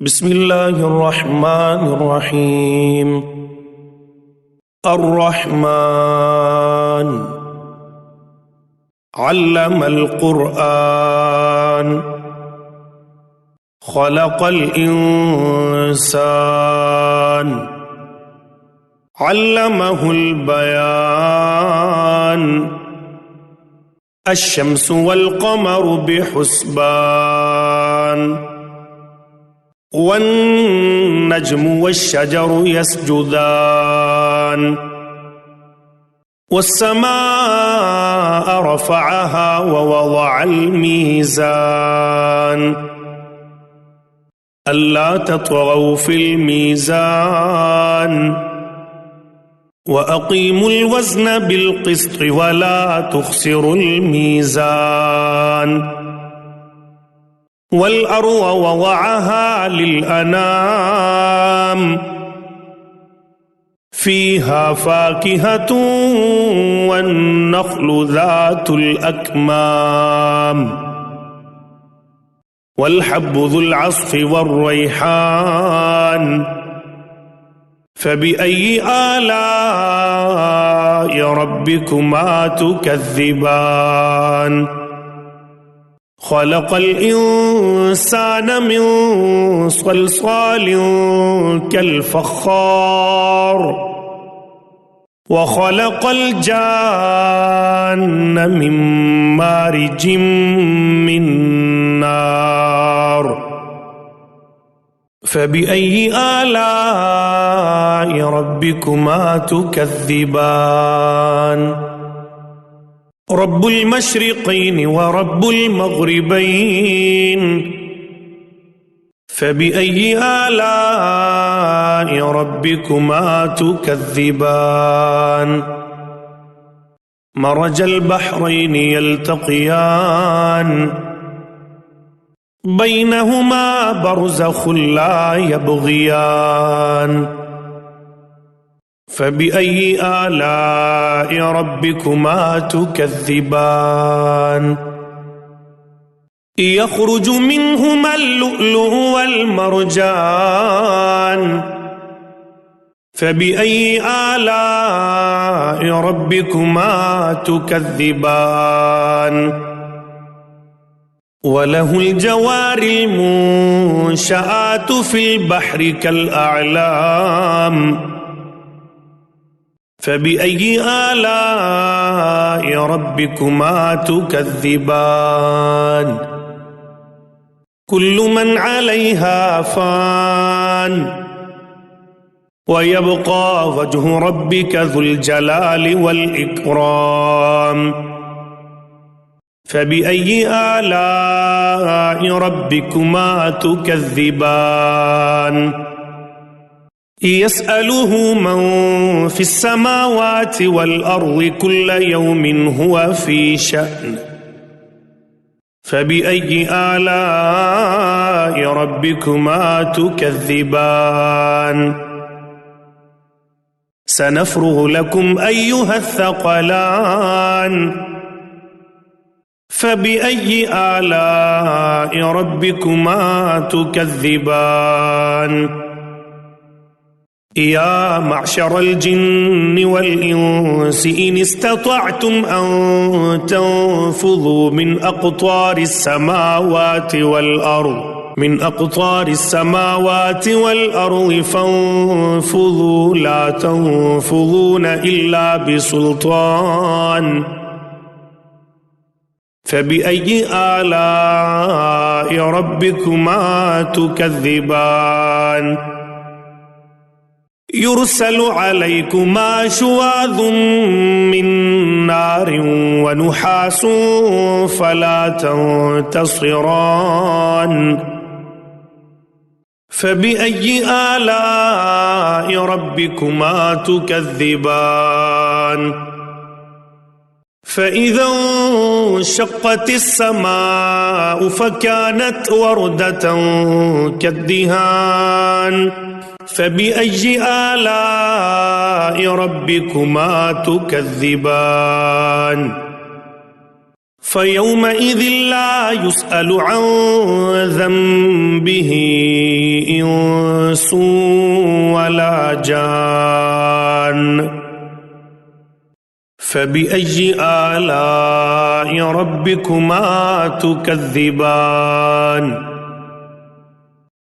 بسم الله الرحمن الرحيم. الرحمن علم القرآن خلق الإنسان علمه البيان الشمس والقمر بحسبان والنجم والشجر يسجدان والسماء رفعها ووضع الميزان ألا تطغوا في الميزان وأقيموا الوزن بالقسط ولا تخسروا الميزان والأرض وضعها للأنام فيها فاكهة والنخل ذات الأكمام والحب ذو العصف والريحان فبأي آلاء ربكما تكذبان خلق الإنسان من صلصال كالفخار وخلق الجان من مارج من نار فبأي آلاء ربكما تكذبان رب المشرقين ورب المغربين فبأي آلاء ربكما تكذبان مرج البحرين يلتقيان بينهما برزخ لا يبغيان فبأي آلاء ربكما تكذبان يخرج منهما اللؤلؤ والمرجان فبأي آلاء ربكما تكذبان وله الجوار المنشآت في البحر كالأعلام فبأي آلاء ربكما تكذبان كل من عليها فان ويبقى وجه ربك ذو الجلال والإكرام فبأي آلاء ربكما تكذبان يسأله من في السماوات والأرض كل يوم هو في شأن فبأي آلاء ربكما تكذبان سنفرغ لكم أيها الثقلان فبأي آلاء ربكما تكذبان يا معشر الجن والإنس إن استطعتم أن تنفذوا من أقطار السماوات والأرض فانفذوا لا تنفذون إلا بسلطان فبأي آلاء ربكما تكذبان يرسل عليكما شواظ من نار ونحاس فلا تنتصران فبأي آلاء ربكما تكذبان فإذا انشقت السماء فكانت وردة كالدهان فبأي آلاء ربكما تكذبان فيومئذ لا يسأل عن ذنبه إنس ولا جان. فبأي آلاء ربكما تكذبان؟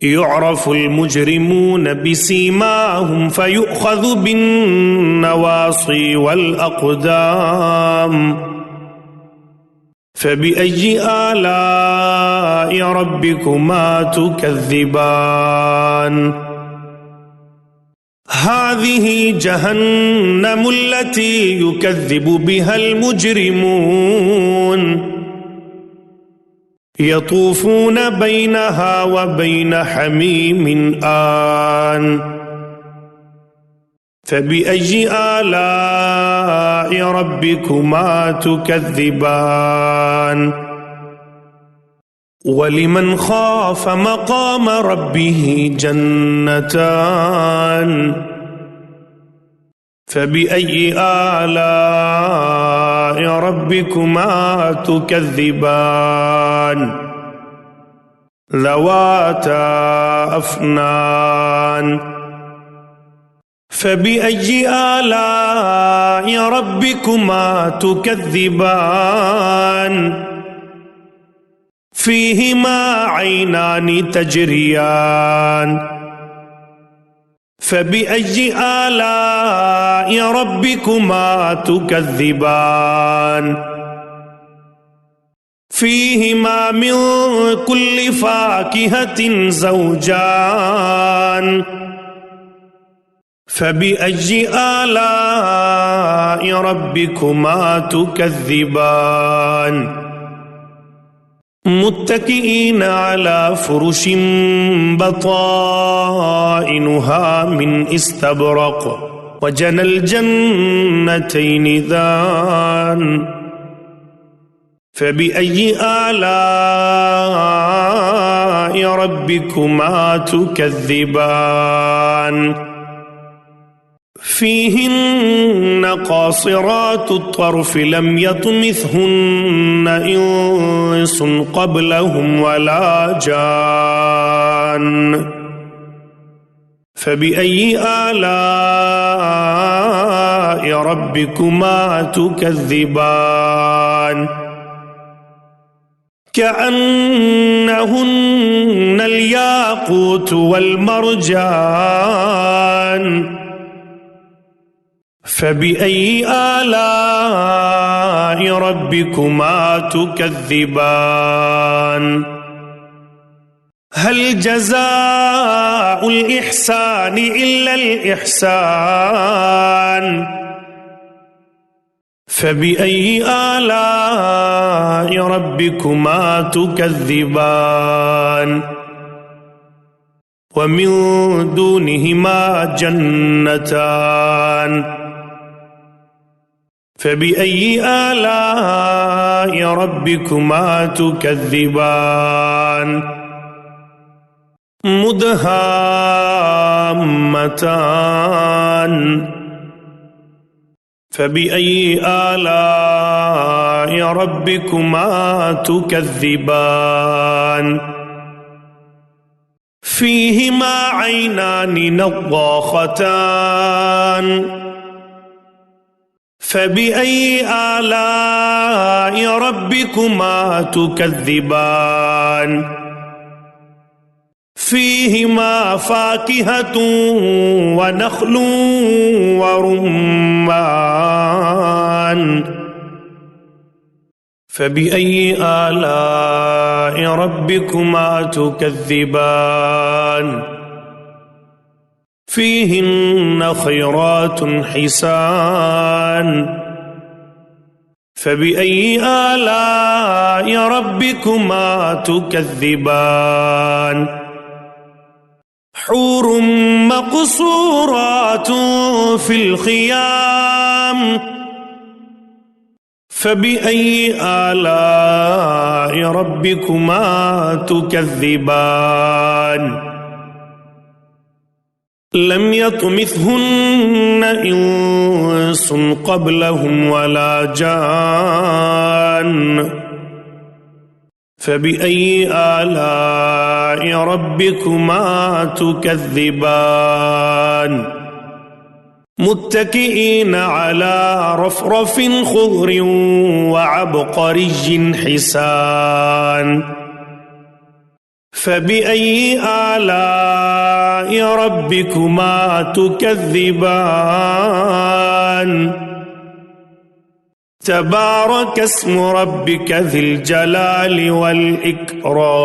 يعرف المجرمون بسيماهم فيؤخذ بالنواصي والأقدام. فبأي آلاء ربكما تكذبان؟ هذه جهنم التي يكذب بها المجرمون، يطوفون بينها وبين حميم آن. فبأي آلاء ربكما تكذبان؟ ولمن خاف مقام ربه جنتان. فبأي آلاء ربكما تكذبان؟ ذواتا أفنان. فبأي آلاء ربكما تكذبان؟ فيهما عينان تجريان. فبأي آلاء ربكما تكذبان؟ فيهما من كل فاكهة زوجان. فبأي آلاء ربكما تكذبان؟ متكئين على فرش بطائنها من استبرق وجنى الجنتين دان. فبأي آلاء ربكما تكذبان؟ فيهن قاصرات الطرف لم يطمثهن إنس قبلهم ولا جان. فبأي آلاء ربكما تكذبان؟ كأنهن الياقوت والمرجان. فبأي آلاء ربكما تكذبان؟ هل جزاء الإحسان إلا الإحسان؟ فبأي آلاء ربكما تكذبان؟ ومن دونهما جنتان. فبأي آلاء ربكما تكذبان؟ مدهامتان. فبأي آلاء ربكما تكذبان؟ فيهما عينان نضاختان. فبأي آلاء ربكما تكذبان؟ فيهما فاكهة ونخل ورمان. فبأي آلاء ربكما تكذبان؟ فيهن خيرات حسان. فبأي آلاء ربكما تكذبان؟ حور مقصورات في الخيام. فبأي آلاء ربكما تكذبان؟ لم يطمثهن إنس قبلهم ولا جان. فبأي آلاء ربكما تكذبان متكئين على رفرف خضر وعبقري حسان فبأي آلاء ربكما تكذبان تبارك اسم ربك ذي الجلال والإكرام